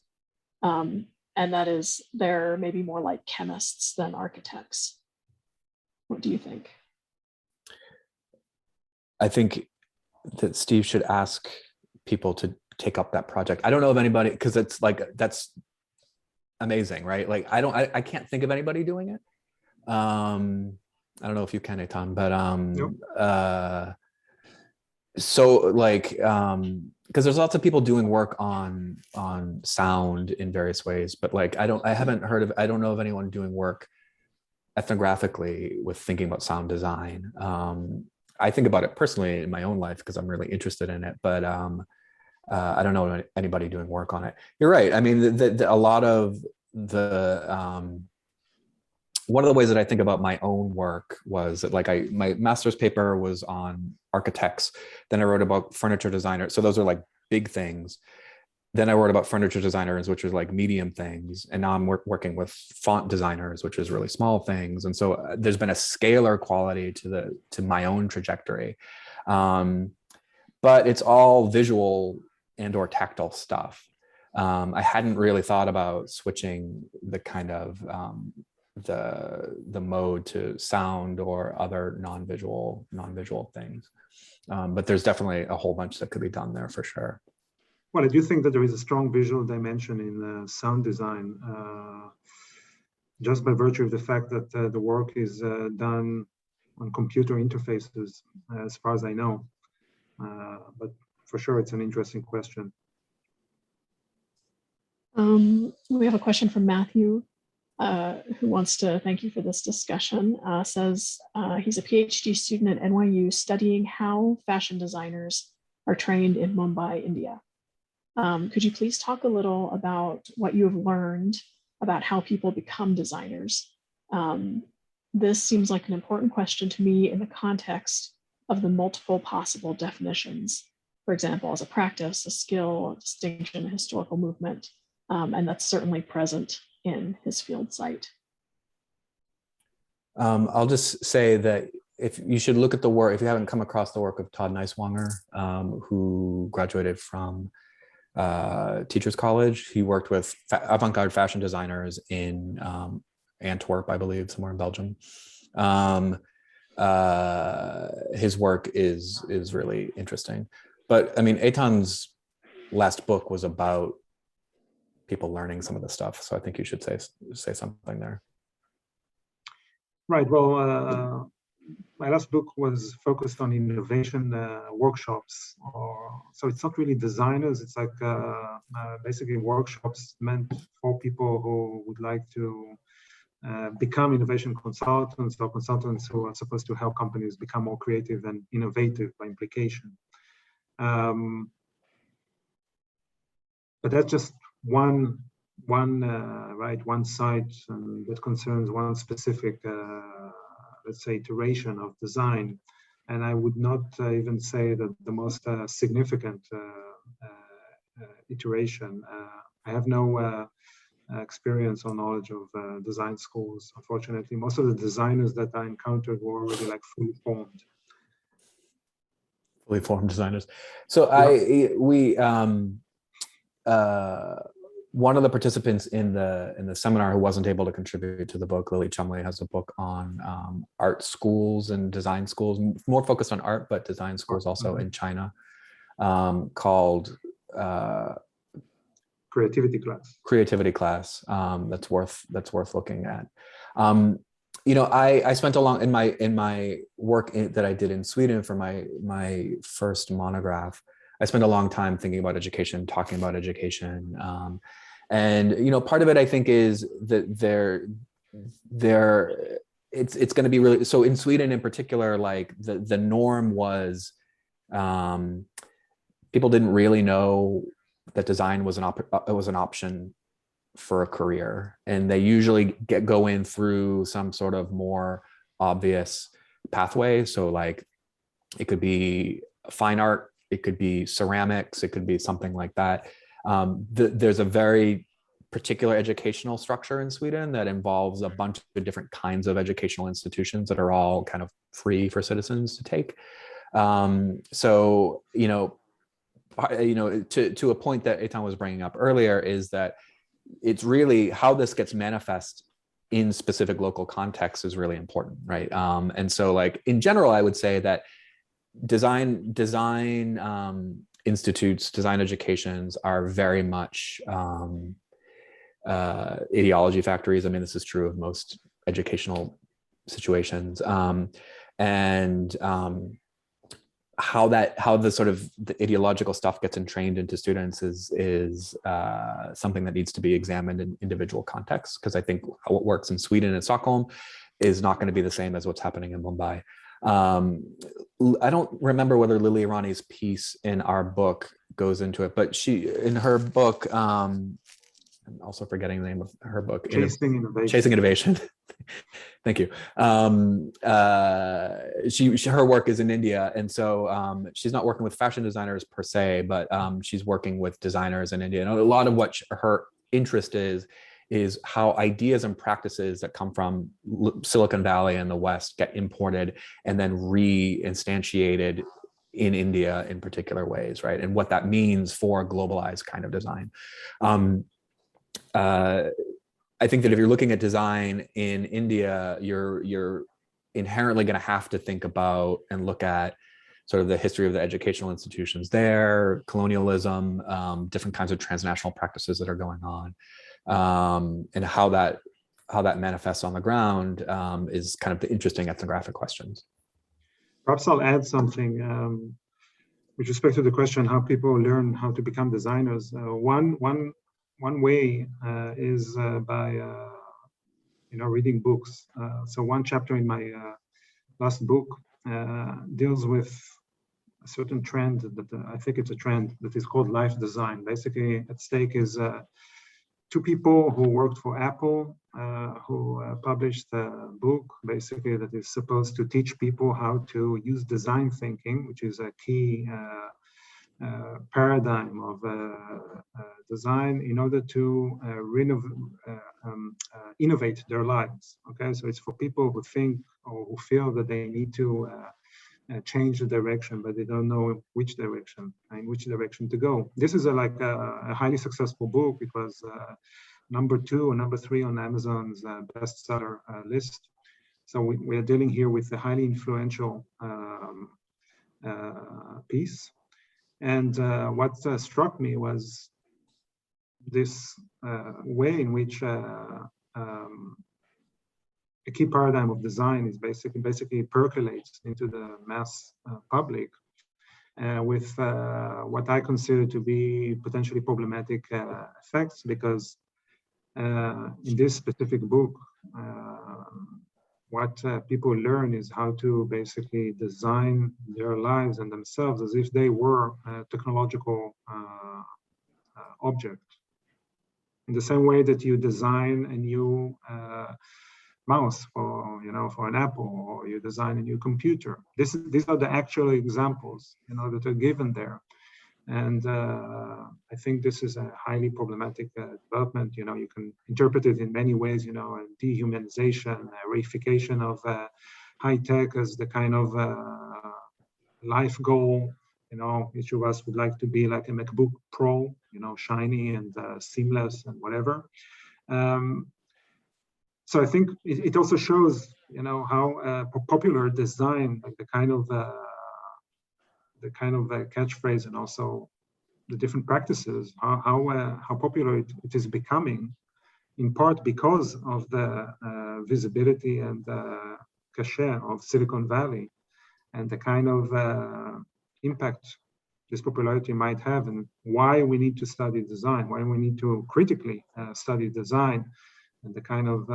And that is, they're maybe more like chemists than architects. What do you think? I think that Steve should ask people to take up that project. I don't know of anybody, because it's like, that's amazing, right? Like, I can't think of anybody doing it. I don't know if you can, Eitan, but Nope. So like, because there's lots of people doing work on sound in various ways, but like, I don't know of anyone doing work ethnographically with thinking about sound design. I think about it personally in my own life because I'm really interested in it, but I don't know anybody doing work on it. You're right. I mean, a lot of the one of the ways that I think about my own work was that, like, my master's paper was on architects. Then I wrote about furniture designers. So those are like big things. Then I wrote about furniture designers, which is like medium things. And now I'm working with font designers, which is really small things. And so there's been a scalar quality to my own trajectory. But it's all visual and or tactile stuff. I hadn't really thought about switching the kind of the mode to sound or other non-visual things. But there's definitely a whole bunch that could be done there for sure. Well, I do think that there is a strong visual dimension in sound design, just by virtue of the fact that the work is done on computer interfaces, as far as I know. But for sure, it's an interesting question. We have a question from Matthew, who wants to thank you for this discussion. Says he's a PhD student at NYU studying how fashion designers are trained in Mumbai, India. Could you please talk a little about what you have learned about how people become designers? This seems like an important question to me in the context of the multiple possible definitions. For example, as a practice, a skill, a distinction, a historical movement, and that's certainly present in his field site. I'll just say that if you should look at the work, if you haven't come across the work of Todd Neiswanger, who graduated from Teachers College. He worked with avant-garde fashion designers in Antwerp, I believe, somewhere in Belgium. His work is really interesting. But I mean, Eitan's last book was about people learning some of the stuff. So I think you should say something there. Right. Well, my last book was focused on innovation workshops. So it's not really designers. It's like basically workshops meant for people who would like to become innovation consultants, or consultants who are supposed to help companies become more creative and innovative by implication. But that's just one site that concerns one specific, let's say, iteration of design. And I would not even say that the most significant iteration. I have no experience or knowledge of design schools. Unfortunately, most of the designers that I encountered were already like fully formed designers. So one of the participants in the seminar who wasn't able to contribute to the book, Lily Chumley, has a book on art schools and design schools, more focused on art, but design schools also in China, called Creativity Class. That's worth looking at. You know, I spent a long in my work that I did in Sweden for my first monograph. I spent a long time thinking about education, talking about education, and you know, part of it I think is that it's going to be really, so in Sweden in particular, like the norm was people didn't really know that design was an option for a career, and they usually go in through some sort of more obvious pathway. So like it could be fine art, it could be ceramics, it could be something like that. There's a very particular educational structure in Sweden that involves a bunch of different kinds of educational institutions that are all kind of free for citizens to take. So, to a point that Eitan was bringing up earlier, is that it's really how this gets manifest in specific local contexts is really important, right? And so, like in general, I would say that design institutes, design educations are very much ideology factories. I mean, this is true of most educational situations, how the sort of the ideological stuff gets entrained into students is something that needs to be examined in individual contexts, because I think what works in Sweden and Stockholm is not going to be the same as what's happening in Mumbai. I don't remember whether Lily Irani's piece in our book goes into it, but in her book, I'm also forgetting the name of her book. Chasing Innovation. Chasing Innovation. Thank you. Her work is in India, and so she's not working with fashion designers per se, but she's working with designers in India. And a lot of what her interest is how ideas and practices that come from Silicon Valley and the West get imported and then reinstantiated in India in particular ways, right? And what that means for a globalized kind of design. I think that if you're looking at design in India, you're inherently going to have to think about and look at sort of the history of the educational institutions there, colonialism, different kinds of transnational practices that are going on, and how that manifests on the ground is kind of the interesting ethnographic questions. Perhaps I'll add something with respect to the question how people learn how to become designers. One way is by reading books. So one chapter in my last book deals with a certain trend that I think it's a trend that is called life design. Basically, at stake is two people who worked for Apple who published a book basically that is supposed to teach people how to use design thinking, which is a key paradigm of design in order to innovate their lives. Okay, so it's for people who think or who feel that they need to change the direction, but they don't know which direction to go. This is a highly successful book. It was number 2 or number 3 on Amazon's bestseller list. So we are dealing here with a highly influential piece. And what struck me was this way in which a key paradigm of design is basically percolates into the mass public with what I consider to be potentially problematic effects, because in this specific book, what people learn is how to basically design their lives and themselves as if they were a technological object. In the same way that you design a new mouse for an Apple, or you design a new computer. These are the actual examples that are given there. And I think this is a highly problematic development. You can interpret it in many ways, a dehumanization, a reification of high tech as the kind of life goal. Each of us would like to be like a MacBook Pro, shiny and seamless and whatever. So I think it also shows, how popular design, like the kind of catchphrase, and also the different practices, how popular it is becoming, in part because of the visibility and cachet of Silicon Valley, and the kind of impact this popularity might have, and why we need to study design, why we need to critically study design, and the kind of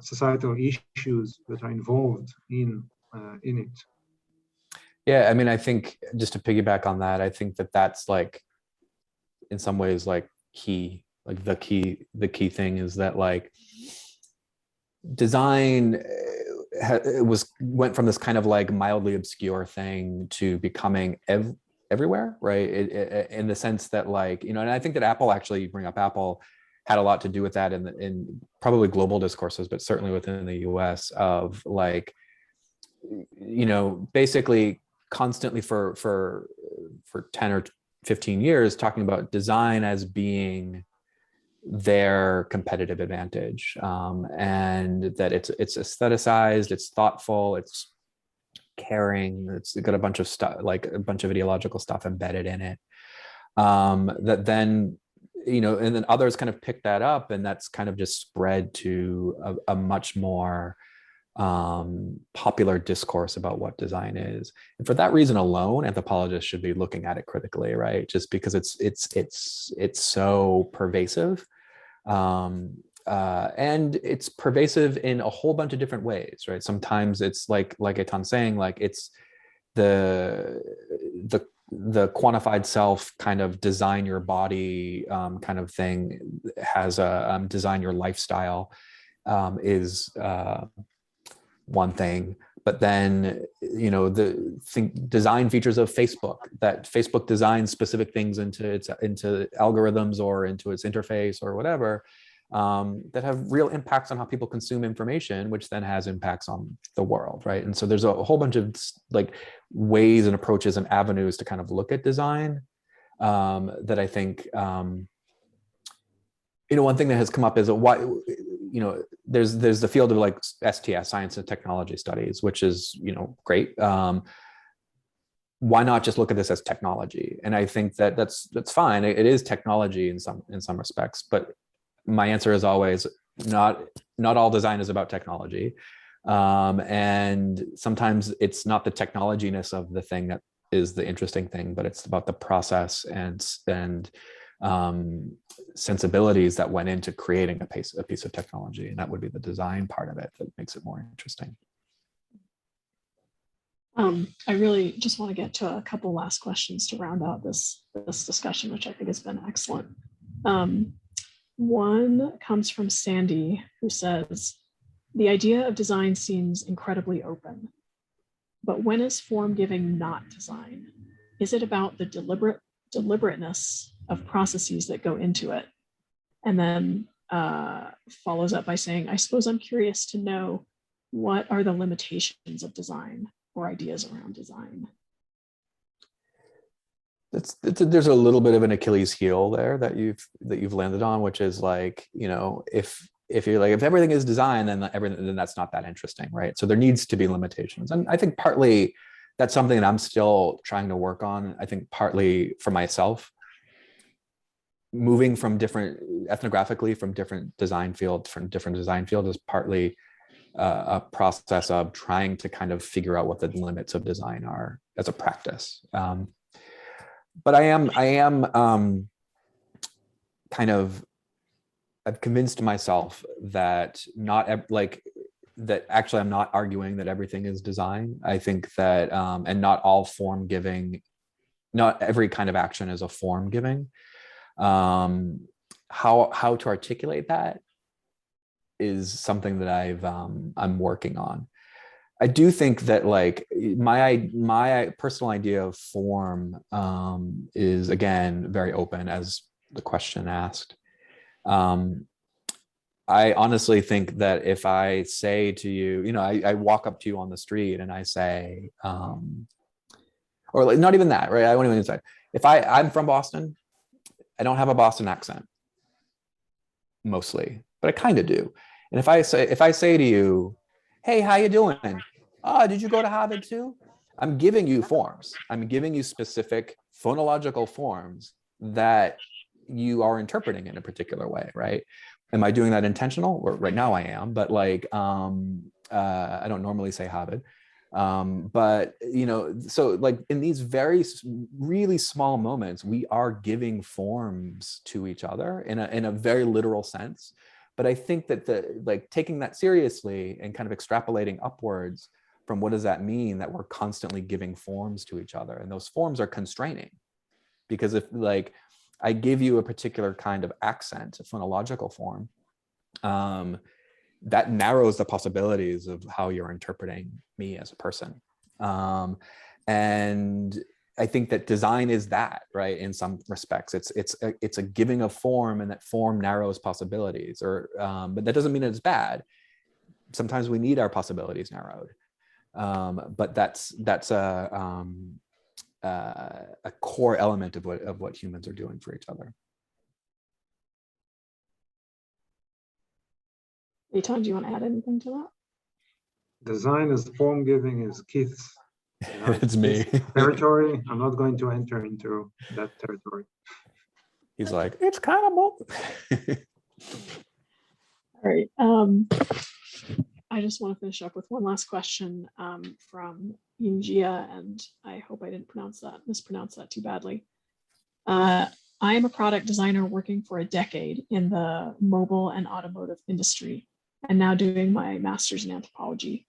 societal issues that are involved in it. Yeah, I mean, I think just to piggyback on that, I think that that's like, in some ways, like key, like the key thing is that like design went from this kind of like mildly obscure thing to becoming everywhere, right? In the sense that like, you know, and I think that Apple, actually, you bring up Apple, had a lot to do with that in probably global discourses, but certainly within the US, of like, you know, basically constantly for 10 or 15 years talking about design as being their competitive advantage, and that it's aestheticized, it's thoughtful, it's caring, it's got a bunch of stuff, like a bunch of ideological stuff embedded in it, that then, you know, and then others kind of pick that up, and that's kind of just spread to a much more popular discourse about what design is. And for that reason alone, anthropologists should be looking at it critically, right? Just because it's so pervasive, and it's pervasive in a whole bunch of different ways, right? Sometimes it's like Eitan's saying, like it's the quantified self kind of design your body kind of thing, has a design your lifestyle, is one thing. But then, you know, design features of Facebook, that Facebook designs specific things into algorithms or into its interface or whatever, that have real impacts on how people consume information, which then has impacts on the world, right? And so there's a whole bunch of like ways and approaches and avenues to kind of look at design, that I think, you know, one thing that has come up is why, you know, there's the field of like STS, science and technology studies, which is, you know, great. Why not just look at this as technology? And I think that that's fine. It is technology in some respects, but my answer is always not all design is about technology. And sometimes it's not the technologiness of the thing that is the interesting thing, but it's about the process and sensibilities that went into creating a piece of technology, and that would be the design part of it that makes it more interesting. I really just want to get to a couple last questions to round out this discussion, which I think has been excellent. One comes from Sandy, who says, the idea of design seems incredibly open, but when is form giving not design? Is it about the deliberateness of processes that go into it? And then follows up by saying, I suppose I'm curious to know, what are the limitations of design or ideas around design? There's a little bit of an Achilles heel there that you've landed on, which is like, you know, if you're like, if everything is design, then that's not that interesting, right? So there needs to be limitations. And I think partly that's something that I'm still trying to work on. I think partly for myself, moving from ethnographically from different design fields is partly a process of trying to kind of figure out what the limits of design are as a practice. But I am kind of, I've convinced myself that that actually I'm not arguing that everything is design. I think that, and not all form giving, not every kind of action is a form giving. How to articulate that is something that I'm working on. I do think that like my personal idea of form is, again, very open, as the question asked. I honestly think that if I say to you, you know, I walk up to you on the street and I say, or like, not even that, right? I won't even say, if I'm from Boston, I don't have a Boston accent mostly, but I kind of do. And if I say to you, hey, how you doing? Oh, did you go to Harvard too? I'm giving you forms. I'm giving you specific phonological forms that you are interpreting in a particular way, right? Am I doing that intentional? Or right now I am, but like, I don't normally say Harvard. But, you know, so like in these very really small moments, we are giving forms to each other in a very literal sense. But I think that like taking that seriously and kind of extrapolating upwards, from what does that mean that we're constantly giving forms to each other, and those forms are constraining. Because if like I give you a particular kind of accent, a phonological form, that narrows the possibilities of how you're interpreting me as a person. And I think that design is that, right? In some respects, it's a giving of form, and that form narrows possibilities. Or, but that doesn't mean it's bad. Sometimes we need our possibilities narrowed. But that's a core element of what humans are doing for each other. Eitan, do you want to add anything to that? Design as form giving is Keith's. It's me. Territory. I'm not going to enter into that territory. He's like, it's kind of both. All right. I just want to finish up with one last question from Yungjia, and I hope I didn't mispronounce that too badly. I am a product designer working for a decade in the mobile and automotive industry, and now doing my master's in anthropology.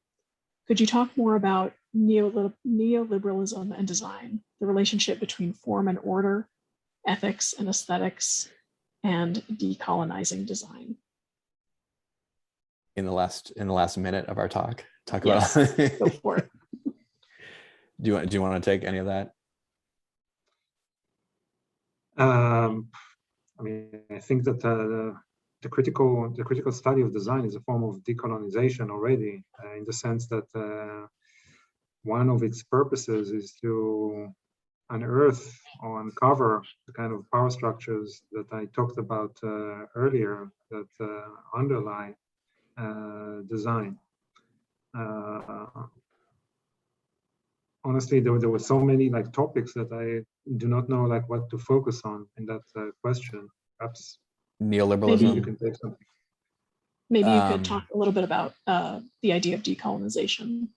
Could you talk more about neoliberalism and design, the relationship between form and order, ethics and aesthetics, and decolonizing design? In the last minute of our talk Yes, about go for it. Do you want to take any of that? I mean, I think that the critical study of design is a form of decolonization already, in the sense that one of its purposes is to unearth or uncover the kind of power structures that I talked about earlier that underlie design. Honestly, there were so many like topics that I do not know like what to focus on in that question. Perhaps Neoliberalism. you can take something. Maybe you could talk a little bit about the idea of decolonization.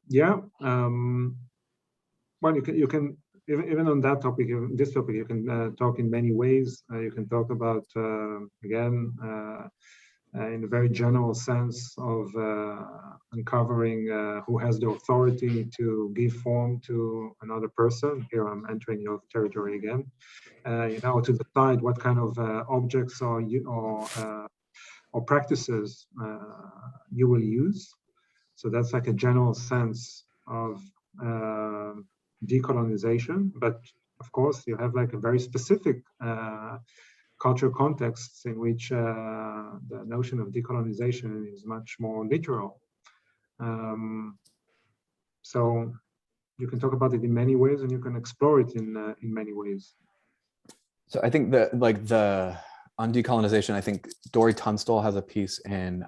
Yeah. Well, you can even on that topic, this topic, you can talk in many ways. You can talk about again in a very general sense of uncovering who has the authority to give form to another person. Here I'm entering your territory again. To decide what kind of objects or practices you will use. So that's like a general sense of decolonization. But of course, you have like a very specific cultural contexts in which the notion of decolonization is much more literal. So you can talk about it in many ways, and you can explore it in many ways. So I think that like on decolonization, I think Dory Tunstall has a piece in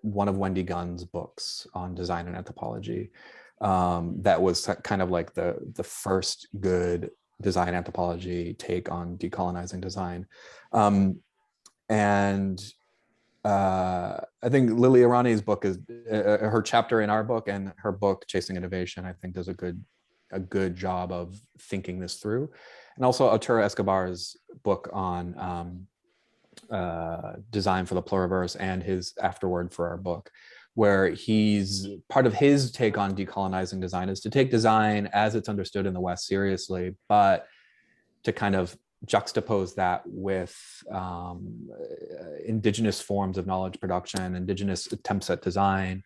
one of Wendy Gunn's books on design and anthropology that was kind of like the first good design anthropology take on decolonizing design. And I think Lily Irani's book is her chapter in our book, and her book Chasing Innovation, I think does a good job of thinking this through. And also Arturo Escobar's book on design for the pluriverse, and his afterword for our book, where he's part of his take on decolonizing design is to take design as it's understood in the West seriously, but to kind of juxtapose that with indigenous forms of knowledge production, indigenous attempts at design,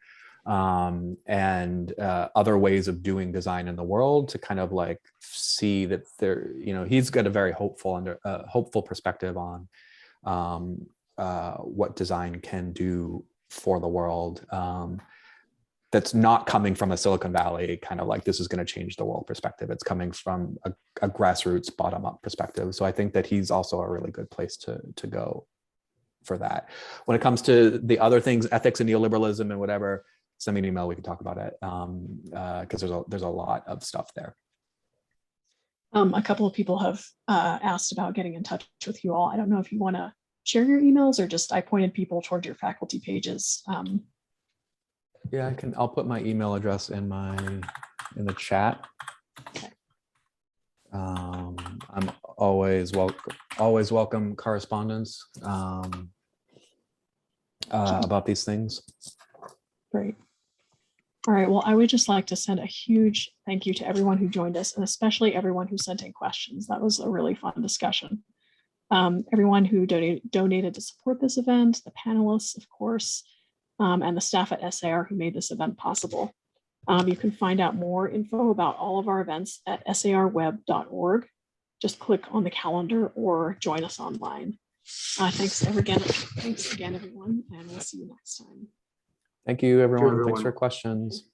and other ways of doing design in the world, to kind of like see that there, he's got a very hopeful perspective on what design can do for the world, that's not coming from a Silicon Valley kind of like this is going to change the world perspective. It's coming from a grassroots bottom-up perspective. So I think that he's also a really good place to go for that. When it comes to the other things, ethics and neoliberalism and whatever, send me an email, we can talk about it, because there's a lot of stuff there. A couple of people have asked about getting in touch with you all. I don't know if you want to share your emails, or just I pointed people toward your faculty pages. Yeah, I'll put my email address in the chat. Okay. I'm always welcome correspondence. about these things. Great. All right, well, I would just like to send a huge thank you to everyone who joined us, and especially everyone who sent in questions. That was a really fun discussion. Everyone who donated to support this event, the panelists, of course, and the staff at SAR who made this event possible. You can find out more info about all of our events at sarweb.org. Just click on the calendar or join us online. Thanks again, everyone, and we'll see you next time. Thank you, everyone. everyone. Thanks for questions.